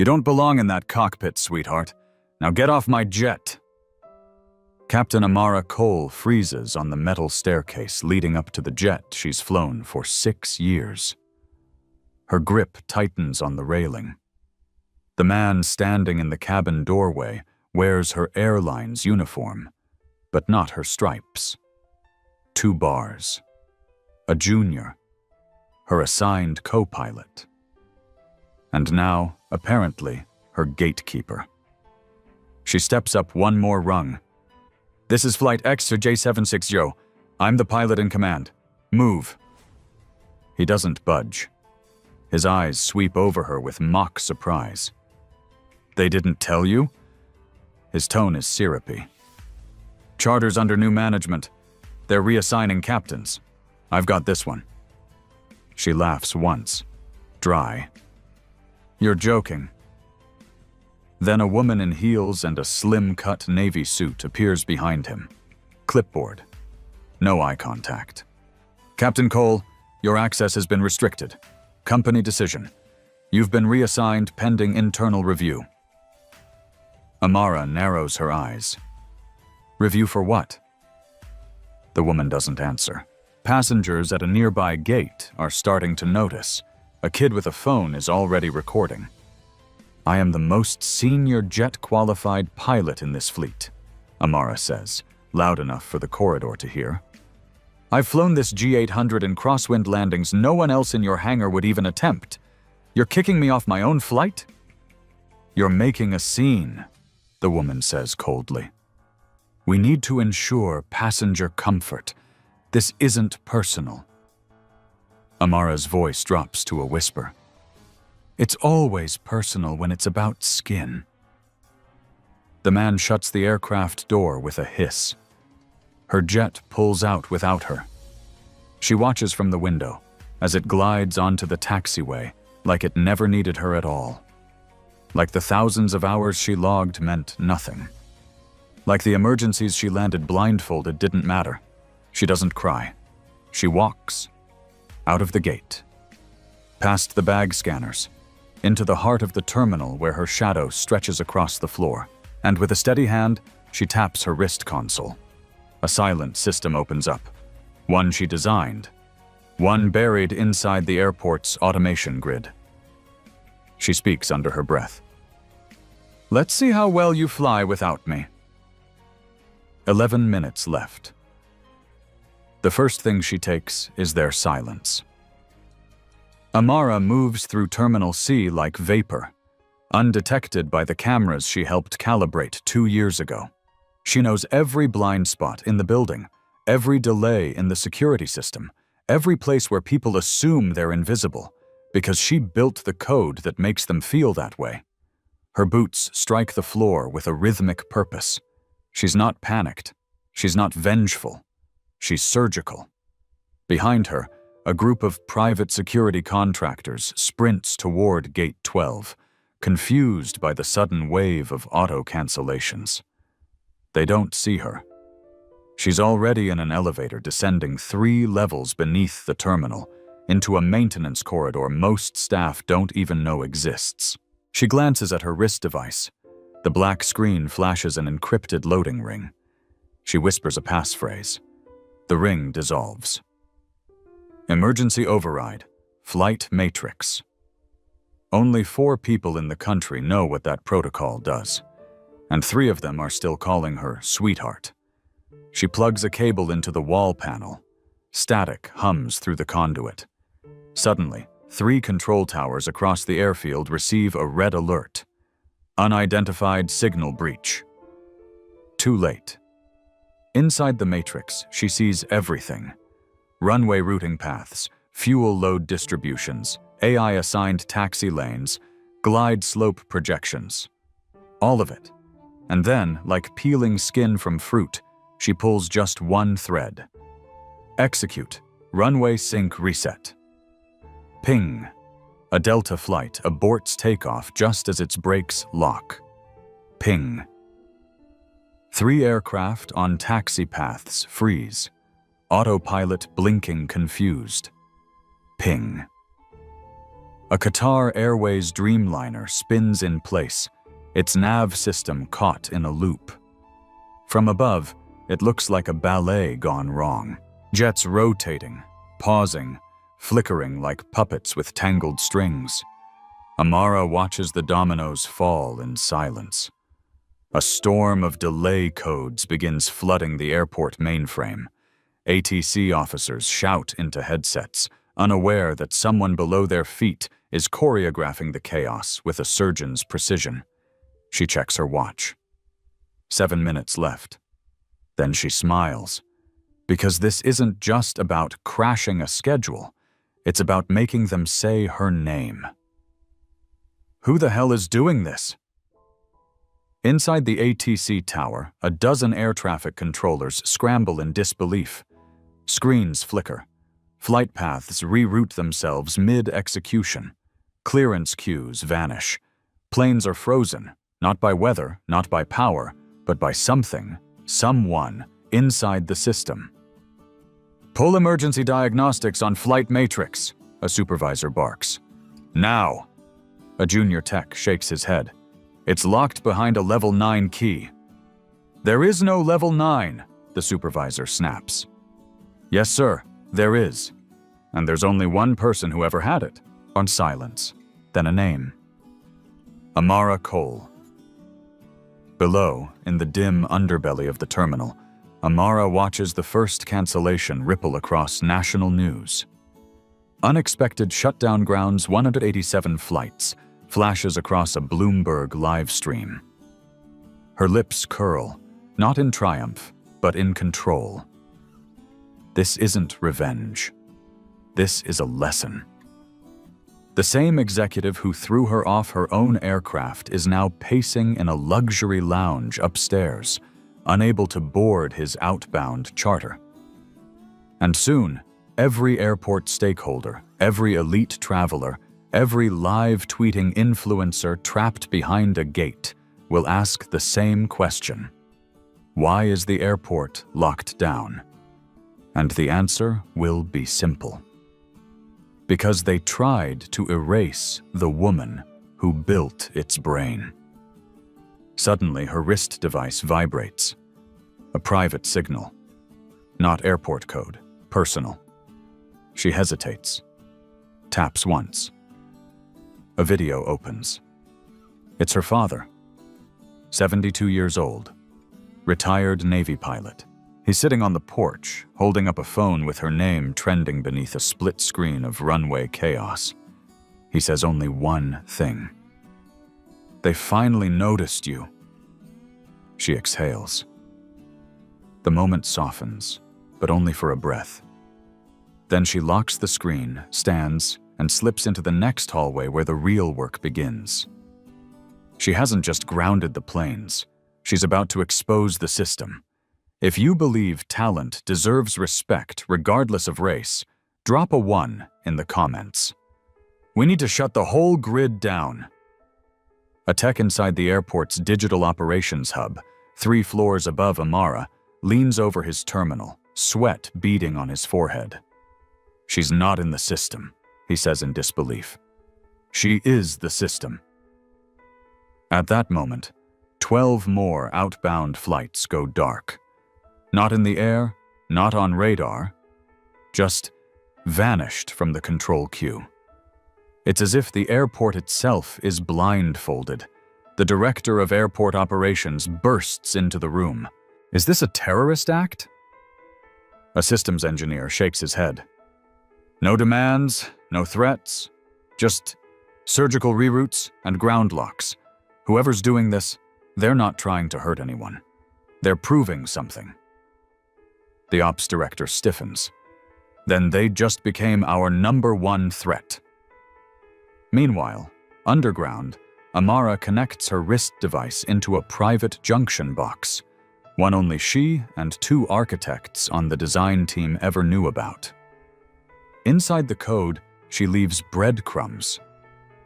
You don't belong in that cockpit, sweetheart. Now get off my jet. Captain Amara Cole freezes on the metal staircase leading up to the jet she's flown for 6 years. Her grip tightens on the railing. The man standing in the cabin doorway wears her airline's uniform, but not her stripes. 2 bars. A junior. Her assigned co-pilot. And now, apparently, her gatekeeper. She steps up one more rung. This is Flight X to J760. I'm the pilot in command. Move. He doesn't budge. His eyes sweep over her with mock surprise. They didn't tell you? His tone is syrupy. Charter's under new management. They're reassigning captains. I've got this one. She laughs once. Dry. You're joking. Then a woman in heels and a slim-cut navy suit appears behind him. Clipboard. No eye contact. Captain Cole, your access has been restricted. Company decision. You've been reassigned pending internal review. Amara narrows her eyes. Review for what? The woman doesn't answer. Passengers at a nearby gate are starting to notice. A kid with a phone is already recording. I am the most senior jet-qualified pilot in this fleet, Amara says, loud enough for the corridor to hear. I've flown this G800 in crosswind landings no one else in your hangar would even attempt. You're kicking me off my own flight? You're making a scene, the woman says coldly. We need to ensure passenger comfort. This isn't personal. Amara's voice drops to a whisper. It's always personal when it's about skin. The man shuts the aircraft door with a hiss. Her jet pulls out without her. She watches from the window as it glides onto the taxiway like it never needed her at all. Like the thousands of hours she logged meant nothing. Like the emergencies she landed blindfolded didn't matter. She doesn't cry. She walks. Out of the gate. Past the bag scanners. Into the heart of the terminal where her shadow stretches across the floor. And with a steady hand, she taps her wrist console. A silent system opens up. One she designed. One buried inside the airport's automation grid. She speaks under her breath. Let's see how well you fly without me. 11 minutes left. The first thing she takes is their silence. Amara moves through Terminal C like vapor, undetected by the cameras she helped calibrate 2 years ago. She knows every blind spot in the building, every delay in the security system, every place where people assume they're invisible, because she built the code that makes them feel that way. Her boots strike the floor with a rhythmic purpose. She's not panicked. She's not vengeful. She's surgical. Behind her, a group of private security contractors sprints toward Gate 12, confused by the sudden wave of auto cancellations. They don't see her. She's already in an elevator descending 3 levels beneath the terminal, into a maintenance corridor most staff don't even know exists. She glances at her wrist device. The black screen flashes an encrypted loading ring. She whispers a passphrase. The ring dissolves. Emergency override. Flight matrix. Only 4 people in the country know what that protocol does, and 3 of them are still calling her sweetheart. She plugs a cable into the wall panel. Static hums through the conduit. Suddenly, 3 control towers across the airfield receive a red alert. Unidentified signal breach. Too late. Inside the matrix, she sees everything. Runway routing paths, fuel load distributions, AI-assigned taxi lanes, glide slope projections. All of it. And then, like peeling skin from fruit, she pulls just one thread. Execute. Runway sync reset. Ping. A Delta flight aborts takeoff just as its brakes lock. Ping. 3 aircraft on taxi paths freeze. Autopilot blinking confused. Ping. A Qatar Airways Dreamliner spins in place, its nav system caught in a loop. From above, it looks like a ballet gone wrong. Jets rotating, pausing, flickering like puppets with tangled strings. Amara watches the dominoes fall in silence. A storm of delay codes begins flooding the airport mainframe. ATC officers shout into headsets, unaware that someone below their feet is choreographing the chaos with a surgeon's precision. She checks her watch. 7 minutes left. Then she smiles. Because this isn't just about crashing a schedule, it's about making them say her name. Who the hell is doing this? Inside the ATC tower, a dozen air traffic controllers scramble in disbelief. Screens flicker. Flight paths reroute themselves mid-execution. Clearance queues vanish. Planes are frozen, not by weather, not by power, but by something, someone, inside the system. "Pull emergency diagnostics on Flight Matrix," a supervisor barks. "Now!" A junior tech shakes his head. "It's locked behind a level 9 key." "There is no level 9, the supervisor snaps. "Yes, sir, there is. And there's only one person who ever had it." On silence, then a name. Amara Cole. Below, in the dim underbelly of the terminal, Amara watches the first cancellation ripple across national news. Unexpected shutdown grounds 187 flights flashes across a Bloomberg live stream. Her lips curl, not in triumph, but in control. This isn't revenge. This is a lesson. The same executive who threw her off her own aircraft is now pacing in a luxury lounge upstairs, unable to board his outbound charter. And soon, every airport stakeholder, every elite traveler, every live tweeting influencer trapped behind a gate will ask the same question. Why is the airport locked down? And the answer will be simple. Because they tried to erase the woman who built its brain. Suddenly, her wrist device vibrates. A private signal. Not airport code, personal. She hesitates. Taps once. A video opens. It's her father. 72 years old. Retired Navy pilot. He's sitting on the porch, holding up a phone with her name trending beneath a split screen of runway chaos. He says only one thing. "They finally noticed you." She exhales. The moment softens, but only for a breath. Then she locks the screen, stands, and slips into the next hallway where the real work begins. She hasn't just grounded the planes. She's about to expose the system. If you believe talent deserves respect regardless of race, drop a 1 in the comments. We need to shut the whole grid down. A tech inside the airport's digital operations hub, 3 floors above Amara, leans over his terminal, sweat beading on his forehead. "She's not in the system," he says in disbelief. "She is the system." At that moment, 12 more outbound flights go dark. Not in the air, not on radar, just vanished from the control queue. It's as if the airport itself is blindfolded. The director of airport operations bursts into the room. "Is this a terrorist act?" A systems engineer shakes his head. "No demands, no threats, just surgical reroutes and ground locks. Whoever's doing this, they're not trying to hurt anyone. They're proving something." The ops director stiffens. "Then they just became our #1 threat." Meanwhile, underground, Amara connects her wrist device into a private junction box, one only she and 2 architects on the design team ever knew about. Inside the code, she leaves breadcrumbs.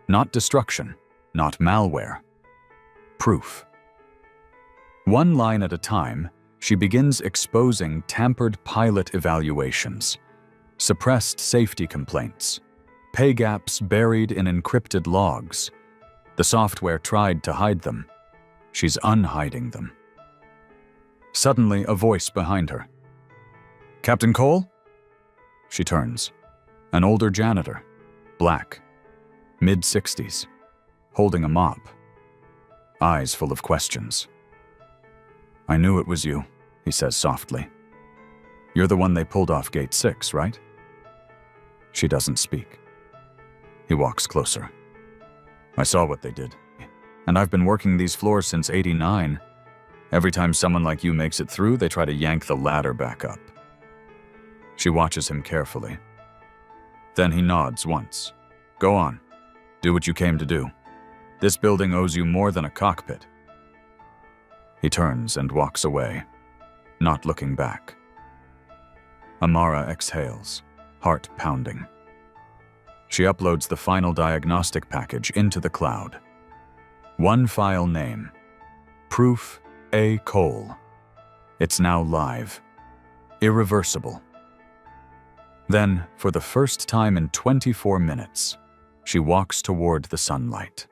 Not destruction, not malware. Proof. One line at a time, she begins exposing tampered pilot evaluations, suppressed safety complaints, pay gaps buried in encrypted logs. The software tried to hide them. She's unhiding them. Suddenly, a voice behind her. "Captain Cole?" She turns. An older janitor, black, mid-60s, holding a mop. Eyes full of questions. "I knew it was you," he says softly. "You're the one they pulled off Gate 6, right?" She doesn't speak. He walks closer. "I saw what they did. And I've been working these floors since '89. Every time someone like you makes it through, they try to yank the ladder back up." She watches him carefully. Then he nods once. "Go on. Do what you came to do. This building owes you more than a cockpit." He turns and walks away, not looking back. Amara exhales, heart pounding. She uploads the final diagnostic package into the cloud. One file name, Proof A. Cole. It's now live. Irreversible. Then, for the first time in 24 minutes, she walks toward the sunlight.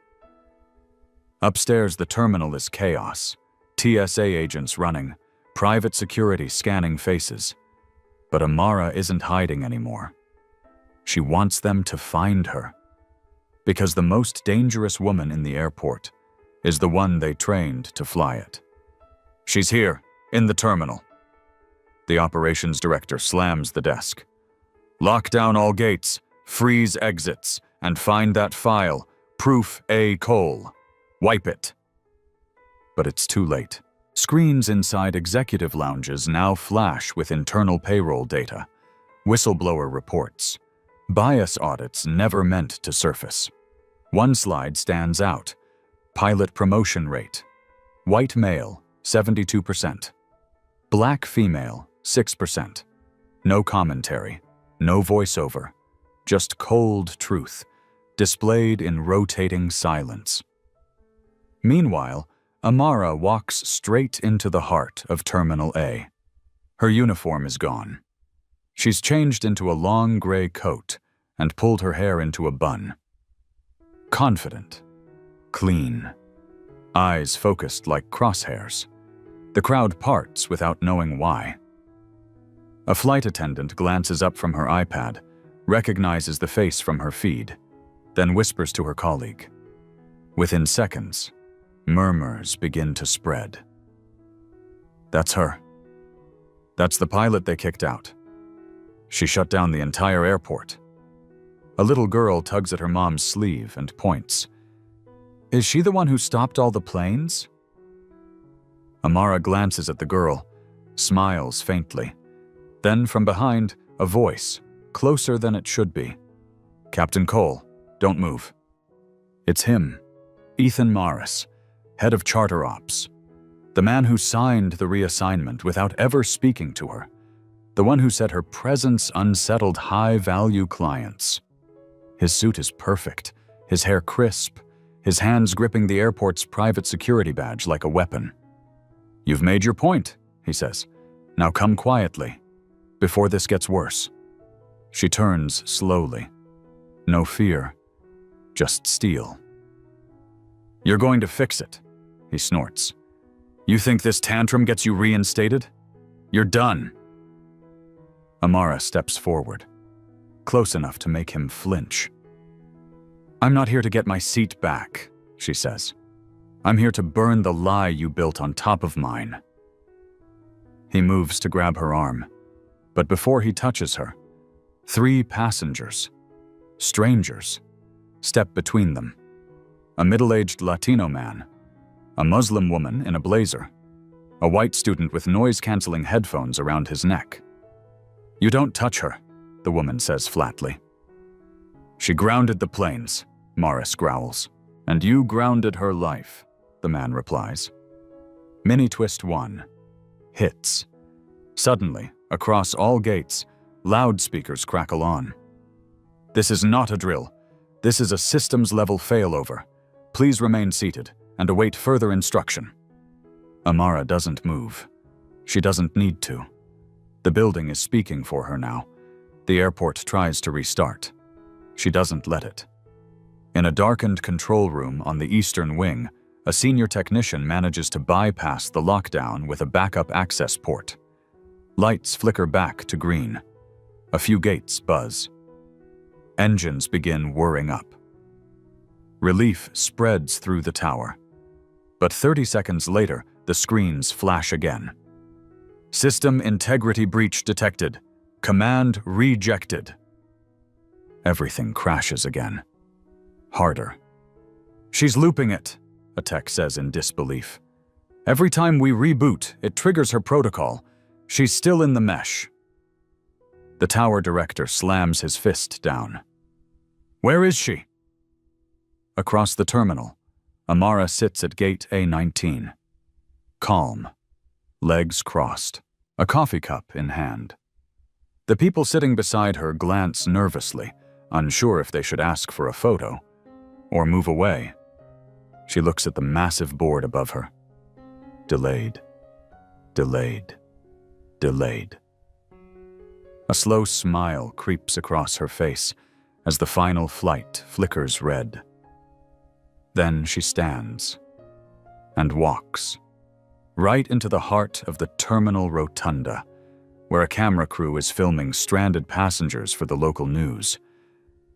Upstairs, the terminal is chaos. TSA agents running, private security scanning faces. But Amara isn't hiding anymore. She wants them to find her. Because the most dangerous woman in the airport is the one they trained to fly it. "She's here, in the terminal." The operations director slams the desk. "Lock down all gates, freeze exits, and find that file, Proof A. Cole. Wipe it." But it's too late. Screens inside executive lounges now flash with internal payroll data, whistleblower reports, bias audits never meant to surface. One slide stands out. Pilot promotion rate. White male, 72%. Black female, 6%. No commentary, no voiceover, just cold truth, displayed in rotating silence. Meanwhile, Amara walks straight into the heart of Terminal A. Her uniform is gone. She's changed into a long gray coat and pulled her hair into a bun. Confident. Clean. Eyes focused like crosshairs. The crowd parts without knowing why. A flight attendant glances up from her iPad, recognizes the face from her feed, then whispers to her colleague. Within seconds, murmurs begin to spread. "That's her. That's the pilot they kicked out. She shut down the entire airport." A little girl tugs at her mom's sleeve and points. "Is she the one who stopped all the planes?" Amara glances at the girl, smiles faintly. Then from behind, a voice, closer than it should be. "Captain Cole, don't move." It's him, Ethan Morris, head of charter ops. The man who signed the reassignment without ever speaking to her. The one who said her presence unsettled high-value clients. His suit is perfect, his hair crisp, his hands gripping the airport's private security badge like a weapon. "You've made your point," he says. "Now come quietly, before this gets worse." She turns slowly. No fear, just steel. "You're going to fix it," he snorts. "You think this tantrum gets you reinstated? You're done." Amara steps forward, close enough to make him flinch. "I'm not here to get my seat back," she says. "I'm here to burn the lie you built on top of mine." He moves to grab her arm, but before he touches her, 3 passengers, strangers, step between them. A middle-aged Latino man, a Muslim woman in a blazer, a white student with noise-canceling headphones around his neck. "You don't touch her," the woman says flatly. "She grounded the planes," Morris growls. "And you grounded her life," the man replies. Mini Twist 1. Hits. Suddenly, across all gates, loudspeakers crackle on. "This is not a drill. This is a systems-level failover. Please remain seated and await further instruction." Amara doesn't move. She doesn't need to. The building is speaking for her now. The airport tries to restart. She doesn't let it. In a darkened control room on the eastern wing, a senior technician manages to bypass the lockdown with a backup access port. Lights flicker back to green. A few gates buzz. Engines begin whirring up. Relief spreads through the tower. But 30 seconds later, the screens flash again. System integrity breach detected. Command rejected. Everything crashes again. Harder. She's looping it, a tech says in disbelief. Every time we reboot, it triggers her protocol. She's still in the mesh. The tower director slams his fist down. Where is she? Across the terminal, Amara sits at gate A19. Calm, legs crossed, a coffee cup in hand. The people sitting beside her glance nervously, unsure if they should ask for a photo or move away. She looks at the massive board above her. Delayed, delayed, delayed. A slow smile creeps across her face as the final flight flickers red. Then she stands and walks right into the heart of the terminal rotunda, where a camera crew is filming stranded passengers for the local news.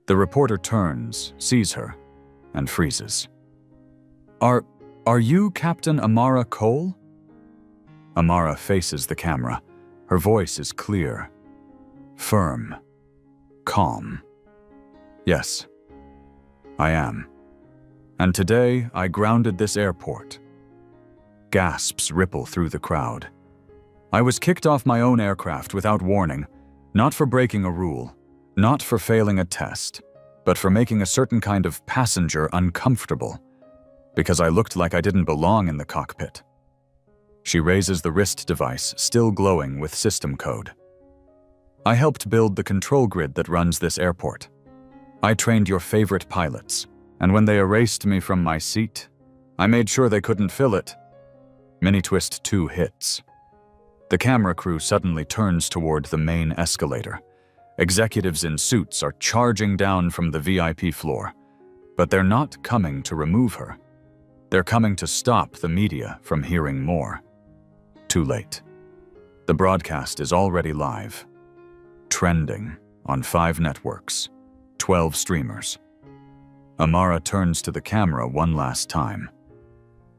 The reporter turns, sees her, and freezes. Are you Captain Amara Cole? Amara faces the camera. Her voice is clear, firm, calm. Yes, I am. And today I grounded this airport. Gasps ripple through the crowd. I was kicked off my own aircraft without warning, not for breaking a rule, not for failing a test, but for making a certain kind of passenger uncomfortable, because I looked like I didn't belong in the cockpit. She raises the wrist device, still glowing with system code. I helped build the control grid that runs this airport. I trained your favorite pilots, and when they erased me from my seat, I made sure they couldn't fill it. Mini-twist 2 hits. The camera crew suddenly turns toward the main escalator. Executives in suits are charging down from the VIP floor, but they're not coming to remove her. They're coming to stop the media from hearing more. Too late. The broadcast is already live. Trending on 5 networks, 12 streamers. Amara turns to the camera one last time.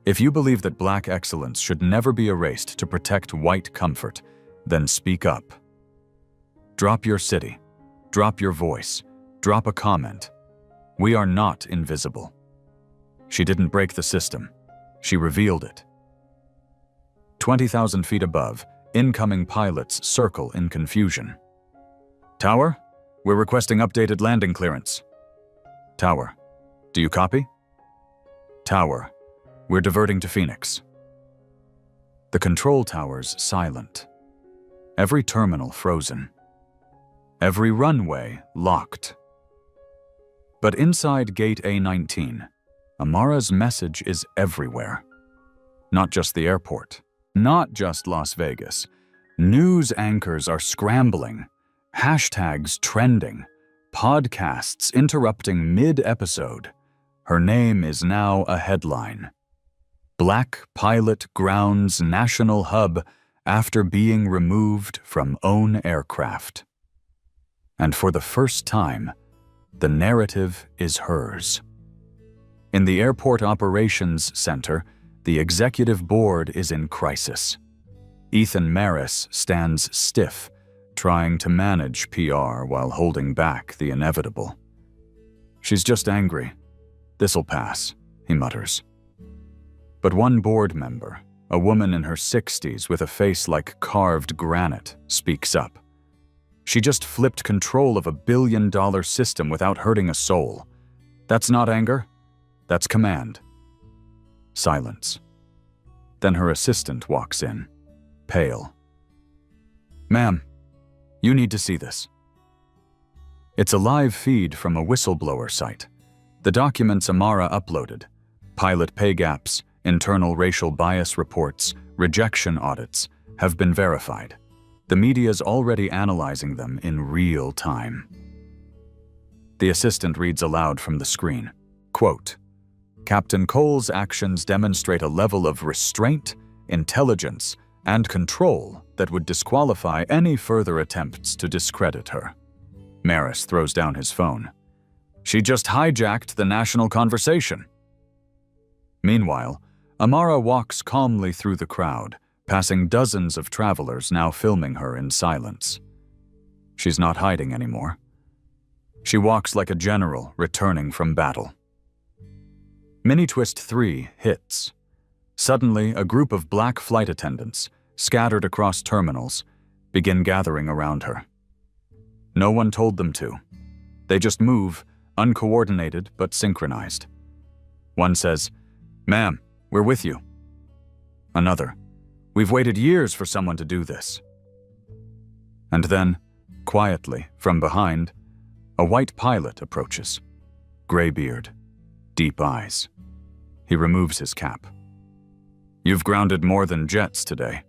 If you believe that black excellence should never be erased to protect white comfort, then speak up. Drop your city, drop your voice, drop a comment. We are not invisible. She didn't break the system. She revealed it. 20,000 feet above, incoming pilots circle in confusion. Tower, we're requesting updated landing clearance. Tower, do you copy? Tower, we're diverting to Phoenix. The control tower's silent. Every terminal frozen. Every runway locked. But inside gate A19, Amara's message is everywhere. Not just the airport, not just Las Vegas. News anchors are scrambling, hashtags trending, podcasts interrupting mid-episode. Her name is now a headline. Black pilot grounds national hub after being removed from own aircraft. And for the first time, the narrative is hers. In the Airport Operations Center, the executive board is in crisis. Ethan Maris stands stiff, trying to manage PR while holding back the inevitable. She's just angry. This'll pass, he mutters. But one board member, a woman in her 60s with a face like carved granite, speaks up. She just flipped control of $1 billion system without hurting a soul. That's not anger. That's command. Silence. Then her assistant walks in, pale. Ma'am, you need to see this. It's a live feed from a whistleblower site. The documents Amara uploaded, pilot pay gaps, internal racial bias reports, rejection audits, have been verified. The media's already analyzing them in real time. The assistant reads aloud from the screen. Quote, Captain Cole's actions demonstrate a level of restraint, intelligence, and control that would disqualify any further attempts to discredit her. Maris throws down his phone. She just hijacked the national conversation. Meanwhile, Amara walks calmly through the crowd, passing dozens of travelers now filming her in silence. She's not hiding anymore. She walks like a general returning from battle. Mini-Twist 3 hits. Suddenly, a group of black flight attendants, scattered across terminals, begin gathering around her. No one told them to. They just move, uncoordinated but synchronized. One says, "Ma'am, we're with you." Another, "We've waited years for someone to do this." And then, quietly, from behind, a white pilot approaches. Gray beard, deep eyes. He removes his cap. "You've grounded more than jets today.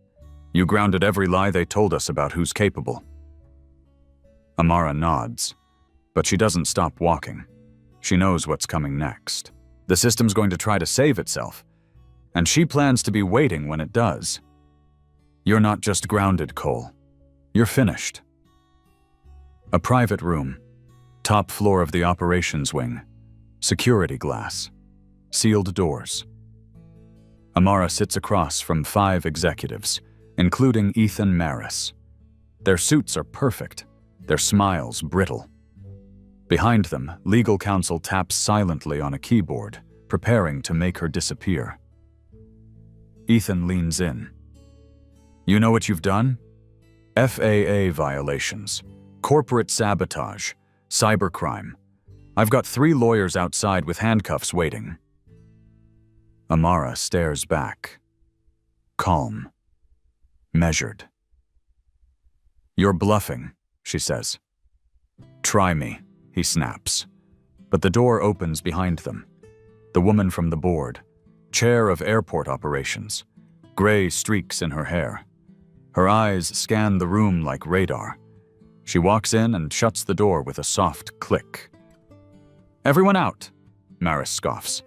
You grounded every lie they told us about who's capable." Amara nods, but she doesn't stop walking. She knows what's coming next. The system's going to try to save itself, and she plans to be waiting when it does. You're not just grounded, Cole. You're finished. A private room. Top floor of the operations wing. Security glass. Sealed doors. Amara sits across from 5 executives, including Ethan Maris. Their suits are perfect, their smiles brittle. Behind them, legal counsel taps silently on a keyboard, preparing to make her disappear. Ethan leans in. "You know what you've done? FAA violations, corporate sabotage, cybercrime. I've got 3 lawyers outside with handcuffs waiting." Amara stares back. Calm. Measured. "You're bluffing," she says. "Try me," he snaps. But the door opens behind them. The woman from the board, chair of airport operations, gray streaks in her hair. Her eyes scan the room like radar. She walks in and shuts the door with a soft click. "Everyone out," Maris scoffs.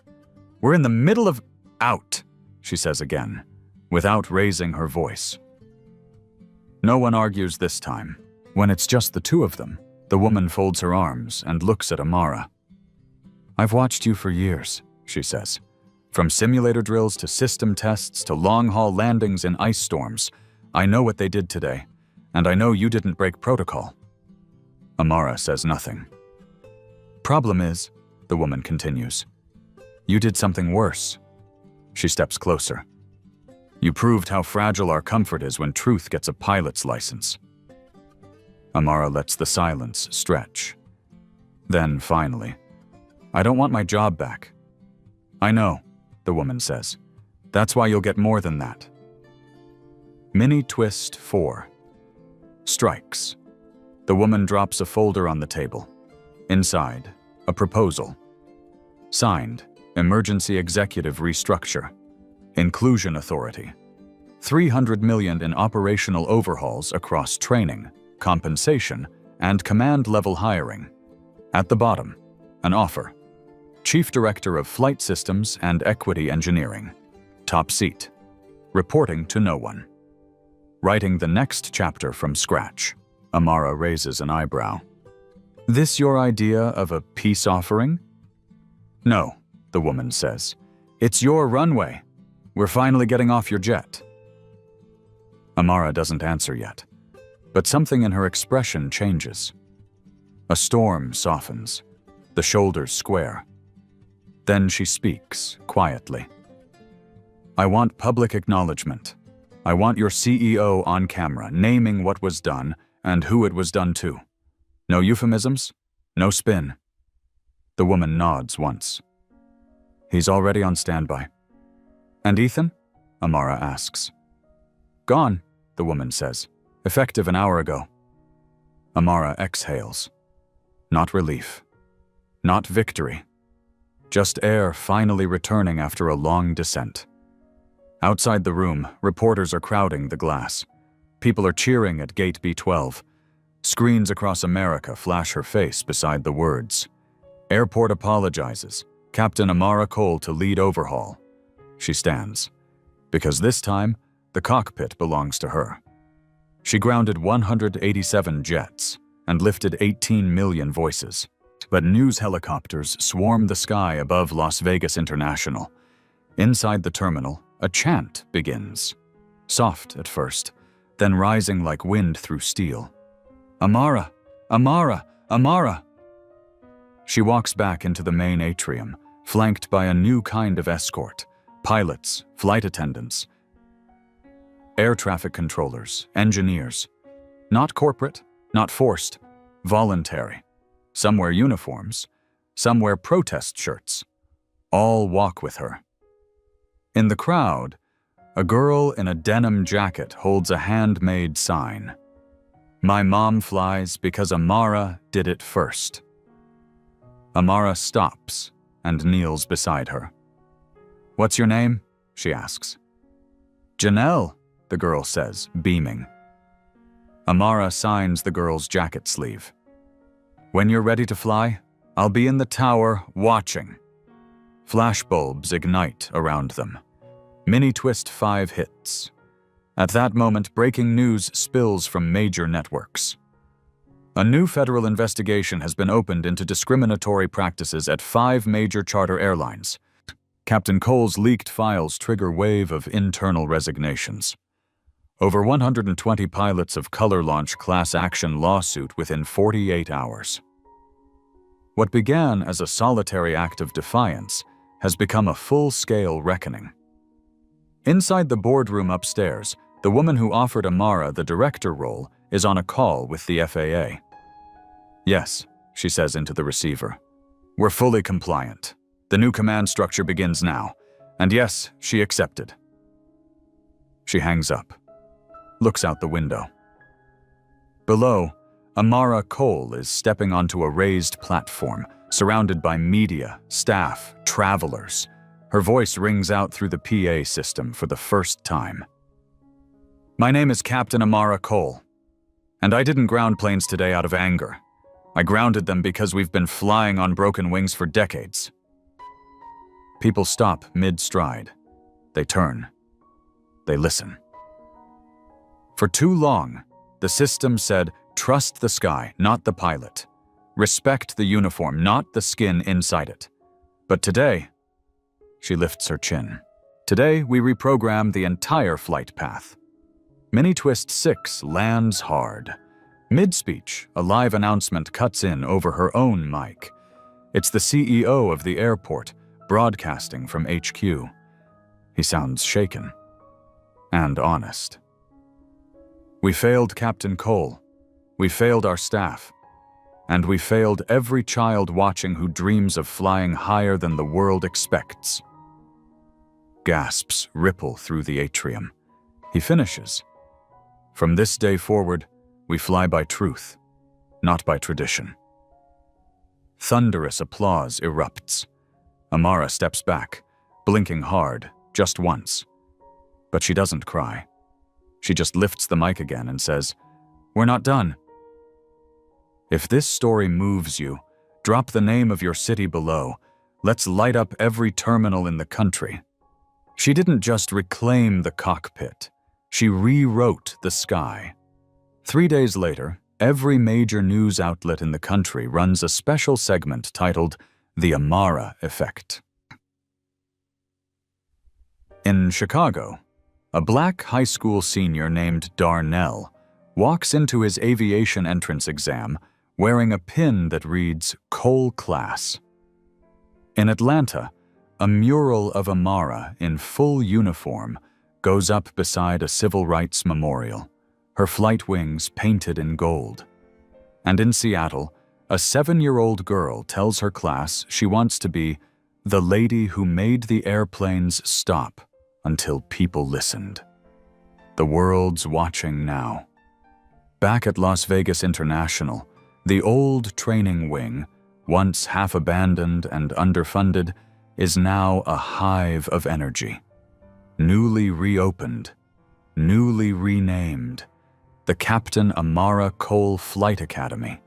"We're in the middle of—" "Out," she says again, without raising her voice. No one argues this time. When it's just the 2 of them, the woman folds her arms and looks at Amara. "I've watched you for years," she says. "From simulator drills to system tests to long-haul landings in ice storms. I know what they did today, and I know you didn't break protocol." Amara says nothing. "Problem is," the woman continues, "you did something worse." She steps closer. "You proved how fragile our comfort is when truth gets a pilot's license." Amara lets the silence stretch. Then, finally, "I don't want my job back." "I know," the woman says. "That's why you'll get more than that." Mini-Twist 4 strikes. The woman drops a folder on the table. Inside, a proposal. Signed, Emergency Executive Restructure. Inclusion Authority. 300 million in operational overhauls across training, compensation, and command-level hiring. At the bottom, an offer. Chief Director of Flight Systems and Equity Engineering. Top seat. Reporting to no one. Writing the next chapter from scratch. Amara raises an eyebrow. "This your idea of a peace offering?" "No," the woman says. "It's your runway. We're finally getting off your jet." Amara doesn't answer yet, but something in her expression changes. A storm softens, the shoulders square. Then she speaks, quietly. "I want public acknowledgement. I want your CEO on camera, naming what was done and who it was done to. No euphemisms, no spin." The woman nods once. "He's already on standby." "And Ethan?" Amara asks. "Gone," the woman says. "Effective an hour ago." Amara exhales. Not relief. Not victory. Just air finally returning after a long descent. Outside the room, reporters are crowding the glass. People are cheering at Gate B12. Screens across America flash her face beside the words, Airport apologizes. Captain Amara Cole to lead overhaul. She stands, because this time, the cockpit belongs to her. She grounded 187 jets and lifted 18 million voices. But news helicopters swarm the sky above Las Vegas International. Inside the terminal, a chant begins. Soft at first, then rising like wind through steel. Amara! Amara! Amara! She walks back into the main atrium, flanked by a new kind of escort. Pilots, flight attendants, air traffic controllers, engineers. Not corporate, not forced, voluntary. Some wear uniforms, some wear protest shirts. All walk with her. In the crowd, a girl in a denim jacket holds a handmade sign. My mom flies because Amara did it first. Amara stops and kneels beside her. What's your name? She asks. Janelle, the girl says, beaming. Amara signs the girl's jacket sleeve. When you're ready to fly, I'll be in the tower watching. Flashbulbs ignite around them. Mini-Twist 5 hits. At that moment, breaking news spills from major networks. A new federal investigation has been opened into discriminatory practices at 5 major charter airlines. Captain Cole's leaked files trigger wave of internal resignations. Over 120 pilots of Color launch class action lawsuit within 48 hours. What began as a solitary act of defiance has become a full-scale reckoning. Inside the boardroom upstairs, the woman who offered Amara the director role is on a call with the FAA. Yes, she says into the receiver. We're fully compliant. The new command structure begins now. And yes, she accepted. She hangs up, looks out the window. Below, Amara Cole is stepping onto a raised platform, surrounded by media, staff, travelers. Her voice rings out through the PA system for the first time. My name is Captain Amara Cole, and I didn't ground planes today out of anger. I grounded them because we've been flying on broken wings for decades. People stop mid-stride. They turn. They listen. For too long, the system said, trust the sky, not the pilot. Respect the uniform, not the skin inside it. But today, she lifts her chin. Today, we reprogram the entire flight path. Mini-Twist 6 lands hard. Mid-speech, a live announcement cuts in over her own mic. It's the CEO of the airport, broadcasting from HQ. He sounds shaken and honest. We failed Captain Cole. We failed our staff. And we failed every child watching who dreams of flying higher than the world expects. Gasps ripple through the atrium. He finishes. From this day forward, we fly by truth, not by tradition. Thunderous applause erupts. Amara steps back, blinking hard, just once. But she doesn't cry. She just lifts the mic again and says, "We're not done." If this story moves you, drop the name of your city below. Let's light up every terminal in the country. She didn't just reclaim the cockpit. She rewrote the sky. 3 days later, every major news outlet in the country runs a special segment titled The Amara Effect. In Chicago, a black high school senior named Darnell walks into his aviation entrance exam wearing a pin that reads Cole Class. In Atlanta, a mural of Amara in full uniform goes up beside a civil rights memorial, her flight wings painted in gold. And in Seattle, a 7-year-old girl tells her class she wants to be the lady who made the airplanes stop until people listened. The world's watching now. Back at Las Vegas International, the old training wing, once half abandoned and underfunded, is now a hive of energy. Newly reopened, newly renamed, the Captain Amara Cole Flight Academy.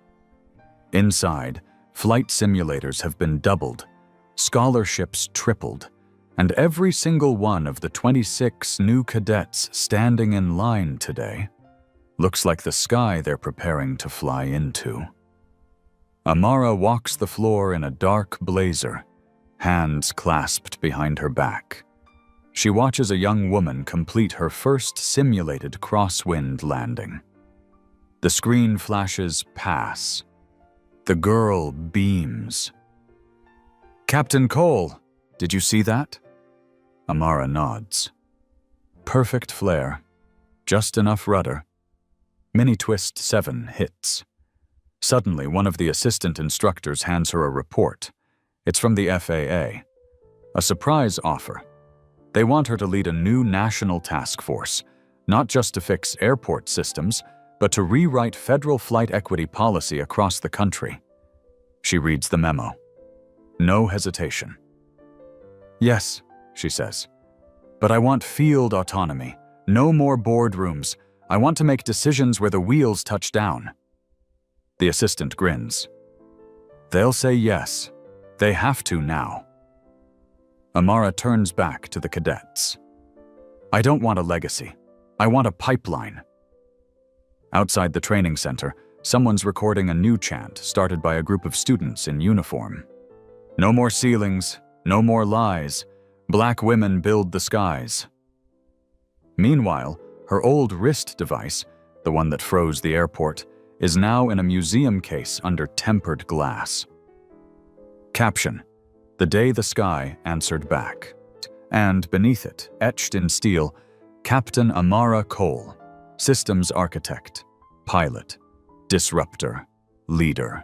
Inside, Flight simulators have been doubled, scholarships tripled, and every single one of the 26 new cadets standing in line today looks like the sky they're preparing to fly into. Amara walks the floor in a dark blazer, hands clasped behind her back. She watches a young woman complete her first simulated crosswind landing. The screen flashes pass. The girl beams. "Captain Cole, did you see that?" Amara nods. Perfect flare, just enough rudder. Mini Twist 7 hits. Suddenly, one of the assistant instructors hands her a report. It's from the FAA. A surprise offer. They want her to lead a new national task force, not just to fix airport systems, but to rewrite federal flight equity policy across the country. She reads the memo. No hesitation. "Yes," she says, "but I want field autonomy. No more boardrooms. I want to make decisions where the wheels touch down." The assistant grins. They'll say yes. They have to now. Amara turns back to the cadets. "I don't want a legacy. I want a pipeline." Outside the training center, someone's recording a new chant started by a group of students in uniform. "No more ceilings, no more lies. Black women build the skies." Meanwhile, her old wrist device, the one that froze the airport, is now in a museum case under tempered glass. Caption: "The day the sky answered back." And beneath it, etched in steel, Captain Amara Cole, systems architect, pilot, disruptor, leader.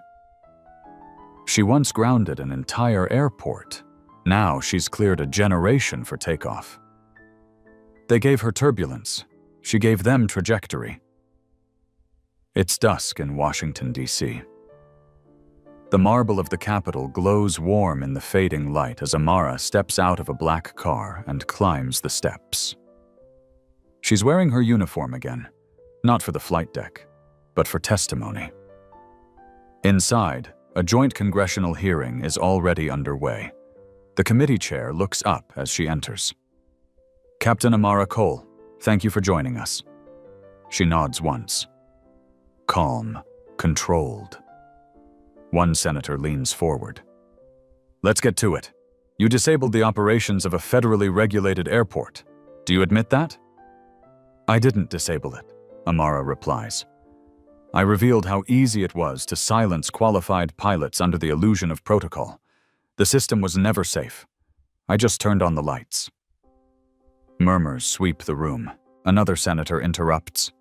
She once grounded an entire airport. Now she's cleared a generation for takeoff. They gave her turbulence. She gave them trajectory. It's dusk in Washington, D.C. The marble of the Capitol glows warm in the fading light as Amara steps out of a black car and climbs the steps. She's wearing her uniform again, not for the flight deck, but for testimony. Inside, a joint congressional hearing is already underway. The committee chair looks up as she enters. "Captain Amara Cole, thank you for joining us." She nods once. Calm, controlled. One senator leans forward. "Let's get to it. You disabled the operations of a federally regulated airport. Do you admit that?" "I didn't disable it," Amara replies. "I revealed how easy it was to silence qualified pilots under the illusion of protocol. The system was never safe. I just turned on the lights." Murmurs sweep the room. Another senator interrupts.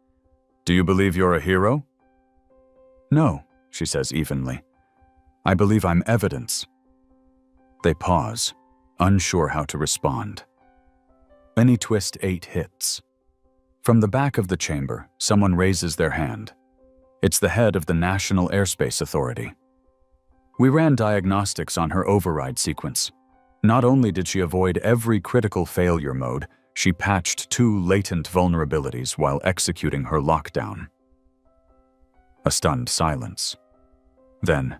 "Do you believe you're a hero?" "No," she says evenly. "I believe I'm evidence." They pause, unsure how to respond. Mini Twist 8 hits. From the back of the chamber, someone raises their hand. It's the head of the National Airspace Authority. "We ran diagnostics on her override sequence. Not only did she avoid every critical failure mode, she patched 2 latent vulnerabilities while executing her lockdown." A stunned silence. Then,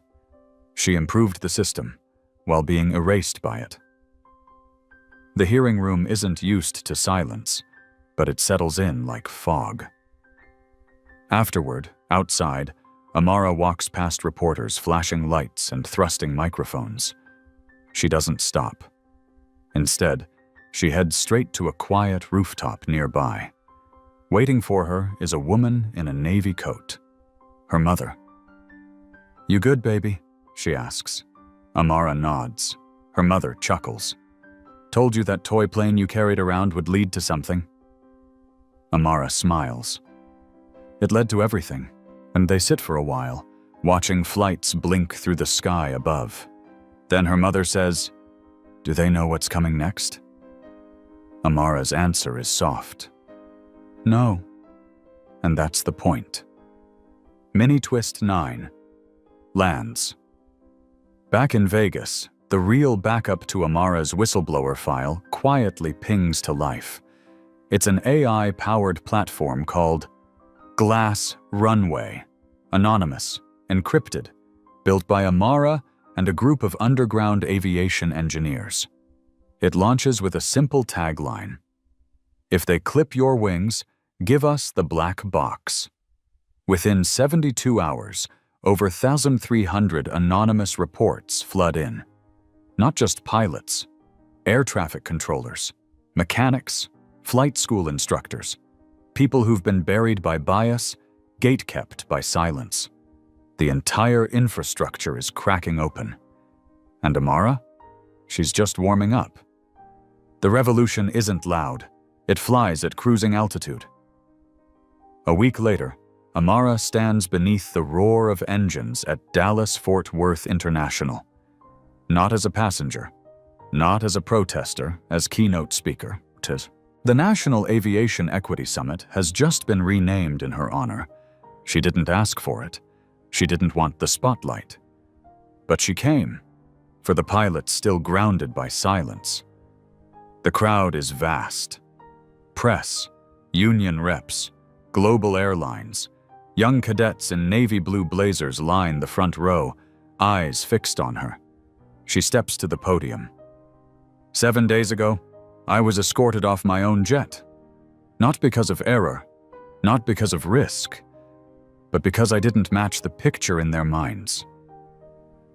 "She improved the system, while being erased by it." The hearing room isn't used to silence, but it settles in like fog. Afterward, outside, Amara walks past reporters flashing lights and thrusting microphones. She doesn't stop. Instead, she heads straight to a quiet rooftop nearby. Waiting for her is a woman in a navy coat. Her mother. "You good, baby?" she asks. Amara nods. Her mother chuckles. "Told you that toy plane you carried around would lead to something?" Amara smiles. It led to everything, and they sit for a while, watching flights blink through the sky above. Then her mother says, "Do they know what's coming next?" Amara's answer is soft. "No." And that's the point. Mini Twist 9 lands. Back in Vegas, the real backup to Amara's whistleblower file quietly pings to life. It's an AI-powered platform called Glass Runway. Anonymous, encrypted, built by Amara and a group of underground aviation engineers. It launches with a simple tagline: "If they clip your wings, give us the black box." Within 72 hours, over 1,300 anonymous reports flood in. Not just pilots, air traffic controllers, mechanics, flight school instructors, people who've been buried by bias, gatekept by silence. The entire infrastructure is cracking open. And Amara? She's just warming up. The revolution isn't loud. It flies at cruising altitude. A week later, Amara stands beneath the roar of engines at Dallas-Fort Worth International. Not as a passenger, not as a protester, as keynote speaker. The National Aviation Equity Summit has just been renamed in her honor. She didn't ask for it. She didn't want the spotlight. But she came, for the pilots still grounded by silence. The crowd is vast. Press, union reps, global airlines, young cadets in navy blue blazers line the front row, eyes fixed on her. She steps to the podium. 7 days ago, I was escorted off my own jet. Not because of error, not because of risk, but because I didn't match the picture in their minds.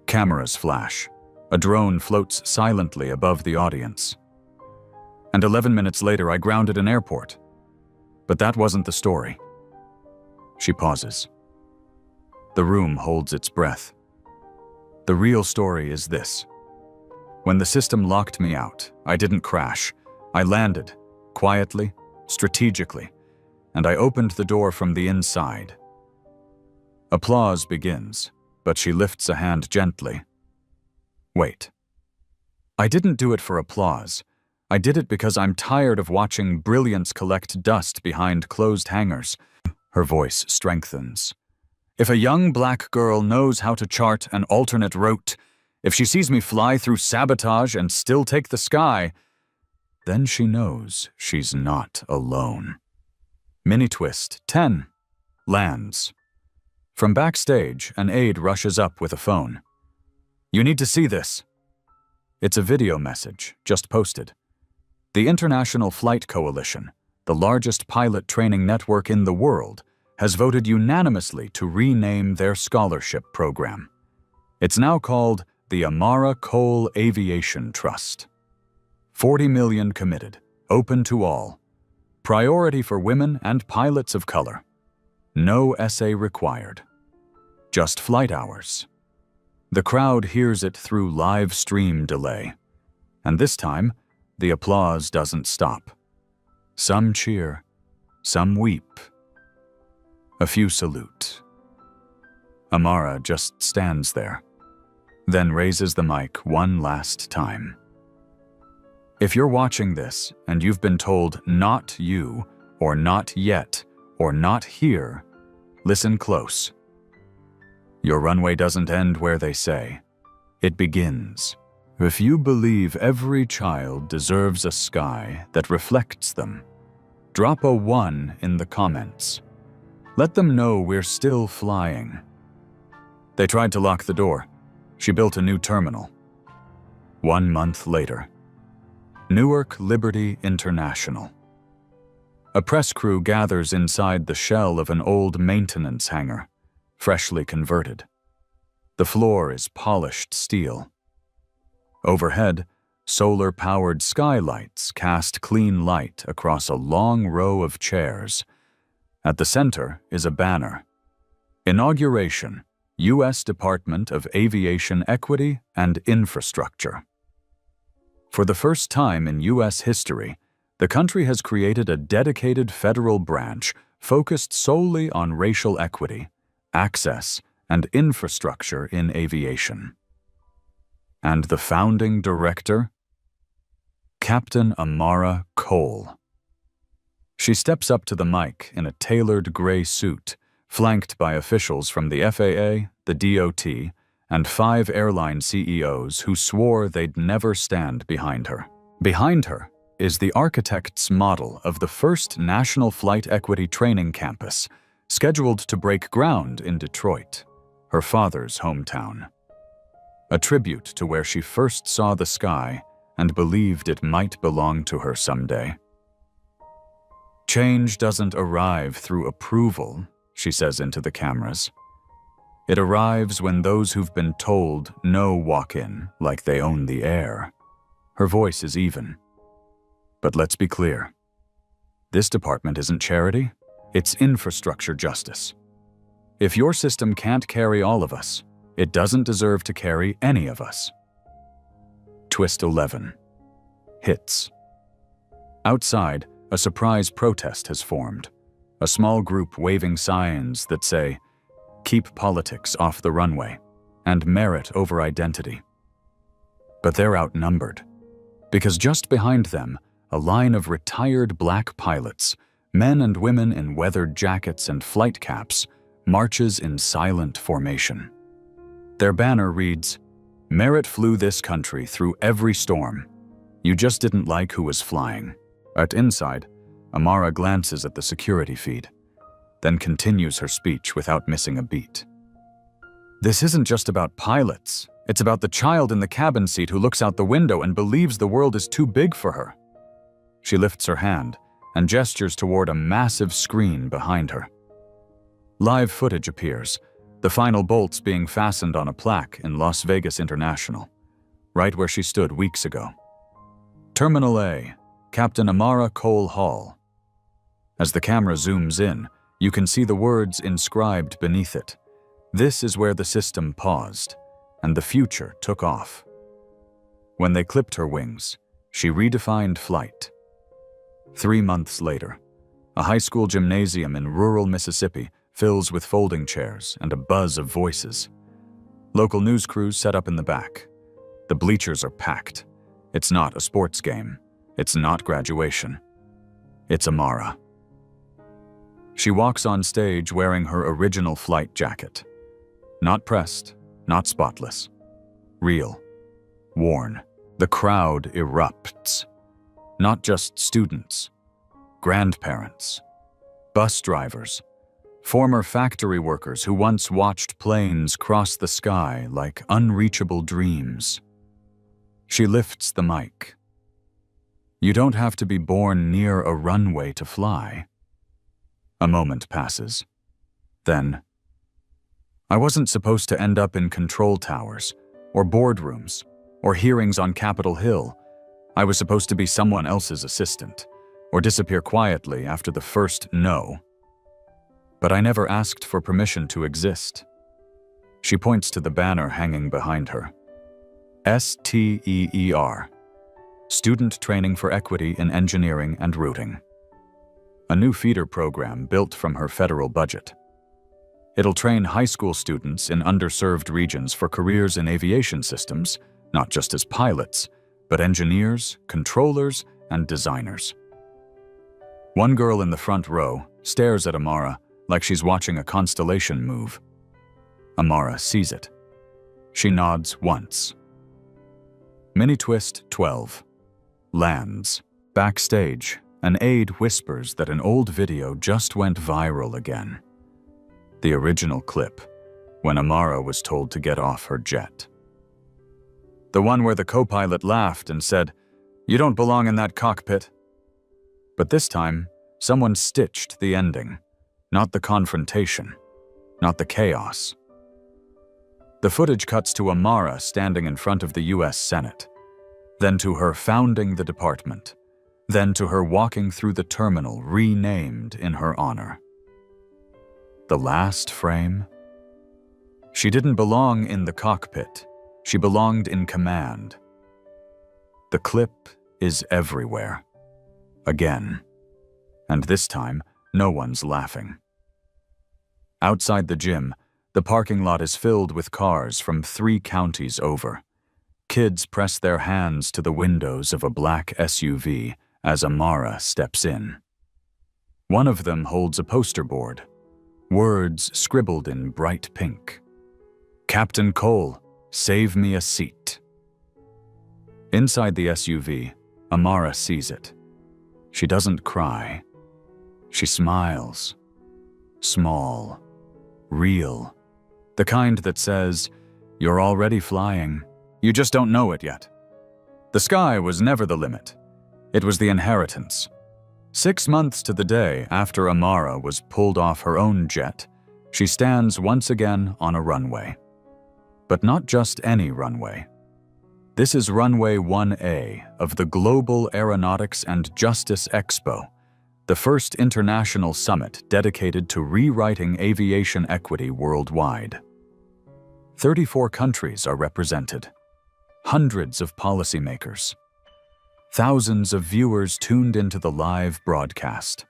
Cameras flash. A drone floats silently above the audience. And 11 minutes later, I grounded an airport. But that wasn't the story. She pauses. The room holds its breath. The real story is this. When the system locked me out, I didn't crash. I landed, quietly, strategically, and I opened the door from the inside. Applause begins, but she lifts a hand gently. Wait. I didn't do it for applause. I did it because I'm tired of watching brilliance collect dust behind closed hangars. Her voice strengthens. If a young black girl knows how to chart an alternate route, if she sees me fly through sabotage and still take the sky, then she knows she's not alone. Mini twist 10 lands. From backstage, an aide rushes up with a phone. You need to see this. It's a video message, just posted. The International Flight Coalition, the largest pilot training network in the world, has voted unanimously to rename their scholarship program. It's now called the Amara Cole Aviation Trust. 40 million committed, open to all. Priority for women and pilots of color. No essay required. Just flight hours. The crowd hears it through live stream delay. And this time, the applause doesn't stop. Some cheer, some weep. A few salute. Amara just stands there, then raises the mic one last time. If you're watching this and you've been told not you, or not yet, or not here, listen close. Your runway doesn't end where they say. It begins. If you believe every child deserves a sky that reflects them, drop a 1 in the comments. Let them know we're still flying. They tried to lock the door. She built a new terminal. 1 month later. Newark Liberty International. A press crew gathers inside the shell of an old maintenance hangar, freshly converted. The floor is polished steel. Overhead, solar-powered skylights cast clean light across a long row of chairs. At the center is a banner. Inauguration, U.S. Department of Aviation Equity and Infrastructure. For the first time in U.S. history, the country has created a dedicated federal branch focused solely on racial equity, access, and infrastructure in aviation. And the founding director? Captain Amara Cole. She steps up to the mic in a tailored gray suit, flanked by officials from the FAA, the DOT, and 5 airline CEOs who swore they'd never stand behind her. Behind her is the architect's model of the first National Flight Equity Training Campus, scheduled to break ground in Detroit. her father's hometown. A tribute to where she first saw the sky and believed it might belong to her someday. "Change doesn't arrive through approval," she says into the cameras. "It arrives when those who've been told no walk in like they own the air." Her voice is even. But let's be clear. This department isn't charity, it's infrastructure justice. If your system can't carry all of us, it doesn't deserve to carry any of us. Twist 11. Hits. Outside, a surprise protest has formed. A small group waving signs that say, "Keep politics off the runway," and "Merit over identity." But they're outnumbered, because just behind them, a line of retired black pilots, men and women in weathered jackets and flight caps, marches in silent formation. Their banner reads, "Merit flew this country through every storm. You just didn't like who was flying." At inside, Amara glances at the security feed, then continues her speech without missing a beat. "This isn't just about pilots. It's about the child in the cabin seat who looks out the window and believes the world is too big for her." She lifts her hand and gestures toward a massive screen behind her. Live footage appears, the final bolts being fastened on a plaque in Las Vegas International, right where she stood weeks ago. Terminal A, Captain Amara Cole Hall. As the camera zooms in, you can see the words inscribed beneath it. This is where the system paused, and the future took off. When they clipped her wings, she redefined flight. 3 months later, a high school gymnasium in rural Mississippi fills with folding chairs and a buzz of voices. Local news crews set up in the back. The bleachers are packed. It's not a sports game. It's not graduation. It's Amara. She walks on stage wearing her original flight jacket. Not pressed, not spotless. Real. Worn. The crowd erupts. Not just students. Grandparents. Bus drivers. Former factory workers who once watched planes cross the sky like unreachable dreams. She lifts the mic. "You don't have to be born near a runway to fly." A moment passes. Then, "I wasn't supposed to end up in control towers, or boardrooms, or hearings on Capitol Hill. I was supposed to be someone else's assistant, or disappear quietly after the first no. But I never asked for permission to exist." She points to the banner hanging behind her. STEER. Student Training for Equity in Engineering and Routing. A new feeder program built from her federal budget. It'll train high school students in underserved regions for careers in aviation systems, not just as pilots, but engineers, controllers, and designers. One girl in the front row stares at Amara like she's watching a constellation move. Amara sees it. She nods once. Mini Twist 12. Lands. Backstage, an aide whispers that an old video just went viral again. The original clip, when Amara was told to get off her jet. The one where the co-pilot laughed and said, "You don't belong in that cockpit." But this time, someone stitched the ending. Not the confrontation, not the chaos. The footage cuts to Amara standing in front of the US Senate, then to her founding the department, then to her walking through the terminal renamed in her honor. The last frame? She didn't belong in the cockpit, she belonged in command. The clip is everywhere. Again. And this time, no one's laughing. Outside the gym, the parking lot is filled with cars from 3 counties over. Kids press their hands to the windows of a black SUV as Amara steps in. One of them holds a poster board, words scribbled in bright pink. "Captain Cole, save me a seat." Inside the SUV, Amara sees it. She doesn't cry. She smiles. Small. Real. The kind that says, "You're already flying. You just don't know it yet." The sky was never the limit. It was the inheritance. 6 months to the day after Amara was pulled off her own jet, she stands once again on a runway. But not just any runway. This is Runway 1A of the Global Aeronautics and Justice Expo, the first international summit dedicated to rewriting aviation equity worldwide. 34 countries are represented, hundreds of policymakers, thousands of viewers tuned into the live broadcast.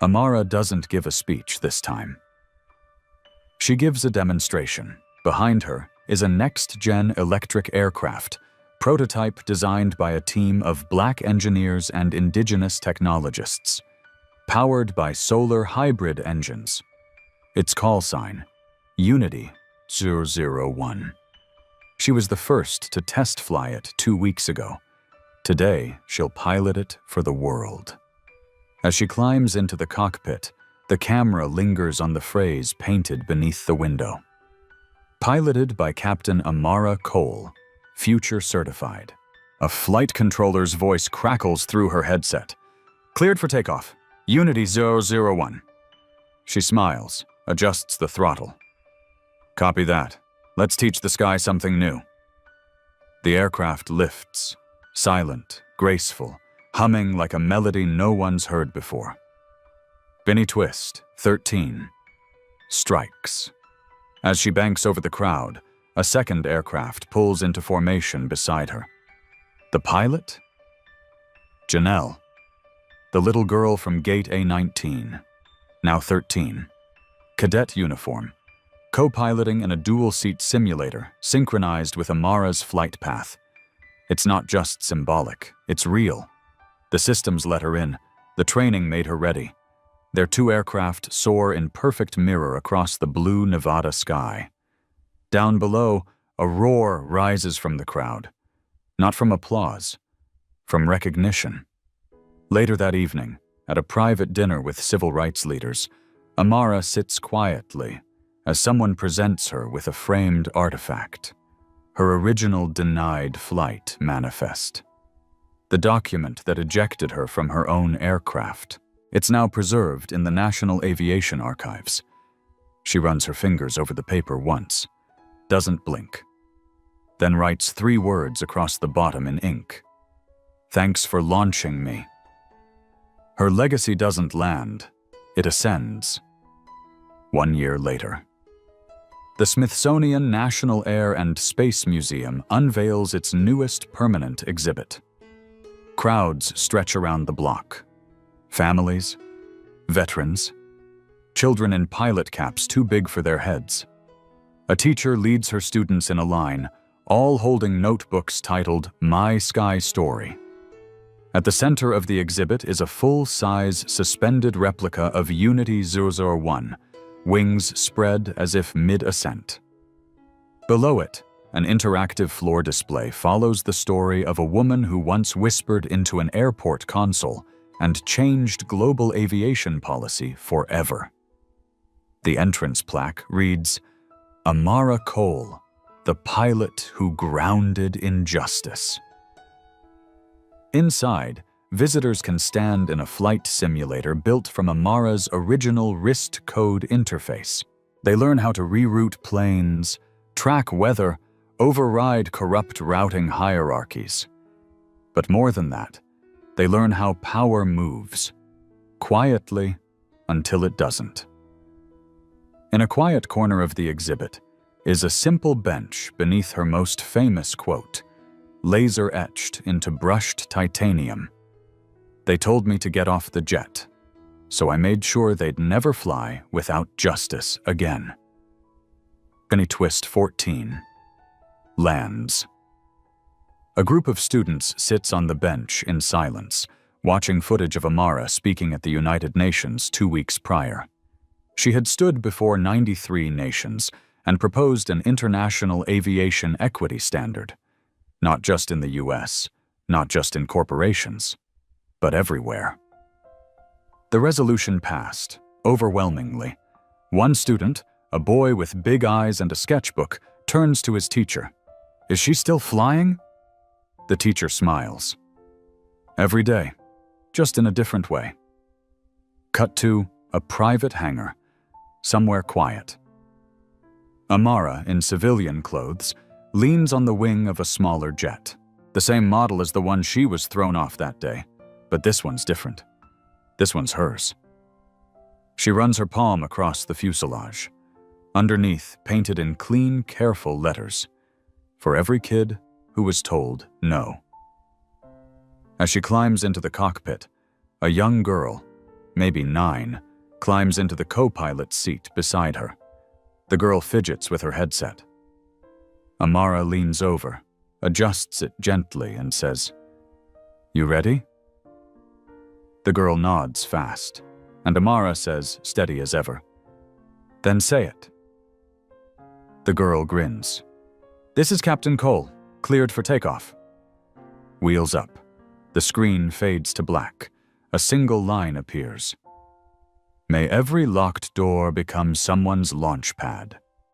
Amara doesn't give a speech this time. She gives a demonstration. Behind her is a next-gen electric aircraft, prototype designed by a team of Black engineers and indigenous technologists, powered by solar hybrid engines. Its call sign, Unity 001. She was the first to test fly it 2 weeks ago. Today, she'll pilot it for the world. As she climbs into the cockpit, the camera lingers on the phrase painted beneath the window. Piloted by Captain Amara Cole, future certified. A flight controller's voice crackles through her headset. "Cleared for takeoff. Unity 001. She smiles, adjusts the throttle. "Copy that. Let's teach the sky something new." The aircraft lifts, silent, graceful, humming like a melody no one's heard before. Binnie Twist, 13, strikes. As she banks over the crowd, a second aircraft pulls into formation beside her. The pilot? Janelle, the little girl from Gate A19, now 13. Cadet uniform, co-piloting in a dual-seat simulator synchronized with Amara's flight path. It's not just symbolic, it's real. The systems let her in, the training made her ready. Their 2 aircraft soar in perfect mirror across the blue Nevada sky. Down below, a roar rises from the crowd. Not from applause, from recognition. Later that evening, at a private dinner with civil rights leaders, Amara sits quietly as someone presents her with a framed artifact, her original denied flight manifest. The document that ejected her from her own aircraft. It's now preserved in the National Aviation Archives. She runs her fingers over the paper once, doesn't blink, then writes 3 words across the bottom in ink. "Thanks for launching me." Her legacy doesn't land, it ascends. 1 year later. The Smithsonian National Air and Space Museum unveils its newest permanent exhibit. Crowds stretch around the block. Families, veterans, children in pilot caps too big for their heads. A teacher leads her students in a line, all holding notebooks titled My Sky Story. At the center of the exhibit is a full-size suspended replica of Unity 001, wings spread as if mid-ascent. Below it, an interactive floor display follows the story of a woman who once whispered into an airport console and changed global aviation policy forever. The entrance plaque reads, "Amara Cole, the pilot who grounded injustice." Inside, visitors can stand in a flight simulator built from Amara's original wrist code interface. They learn how to reroute planes, track weather, override corrupt routing hierarchies. But more than that, they learn how power moves, quietly until it doesn't. In a quiet corner of the exhibit is a simple bench beneath her most famous quote, laser-etched into brushed titanium. "They told me to get off the jet, so I made sure they'd never fly without justice again." Binnie Twist 14 lands. A group of students sits on the bench in silence, watching footage of Amara speaking at the United Nations 2 weeks prior. She had stood before 93 nations and proposed an international aviation equity standard, not just in the US, not just in corporations, but everywhere. The resolution passed, overwhelmingly. One student, A boy with big eyes and a sketchbook turns to his teacher. Is she still flying? The teacher smiles. Every day, just in a different way. Cut to a private hangar, somewhere quiet. Amara, in civilian clothes, leans on the wing of a smaller jet, the same model as the one she was thrown off that day, but this one's different. This one's hers. She runs her palm across the fuselage. Underneath, painted in clean, careful letters, for every kid who was told no. As she climbs into the cockpit, a young girl, maybe 9, climbs into the co-pilot's seat beside her. The girl fidgets with her headset. Amara leans over, adjusts it gently, and says, "You ready?" The girl nods fast, and Amara says, steady as ever, "Then say it." The girl grins. "This is Captain Cole, cleared for takeoff." Wheels up. The screen fades to black. A single line appears. "May every locked door become someone's launch pad."